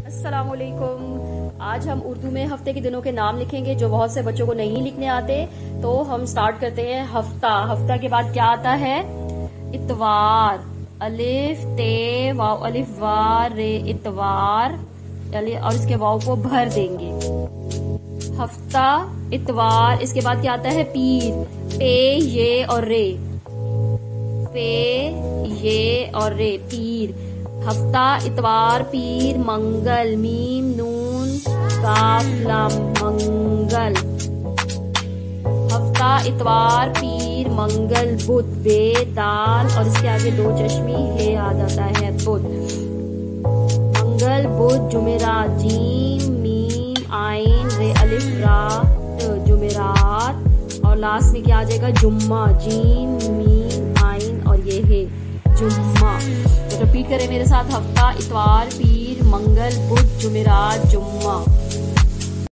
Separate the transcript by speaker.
Speaker 1: अस्सलामुअलैकुम। आज हम उर्दू में हफ्ते के दिनों के नाम लिखेंगे जो बहुत से बच्चों को नहीं लिखने आते। तो हम स्टार्ट करते हैं। हफ्ता, हफ्ता के बाद क्या आता है? इतवार, अलिफ ते वाव अलिफ वार रे, इतवार, और इसके वाव को भर देंगे। हफ्ता, इतवार। इसके बाद क्या आता है? पीर, पे ये और रे, पे ये और रे, पीर। हफ्ता, इतवार, पीर, मंगल, मीम नून काफ लाम, मंगल। हफ्ता, इतवार, पीर, मंगल, बुध, बे दाल और इसके आगे दो चश्मी हे आ जाता है, बुध। मंगल, बुध, जुमेरात, जीम मीम आइन रे अलिफ रा, जुमेरात। और लास्ट में क्या आ जाएगा? जुम्मा, जीम मीम आइन और ये है जुम्मा। तो रिपीट करें मेरे साथ। हफ्ता, इतवार, पीर, मंगल, बुध, जुमेरात, जुम्मा।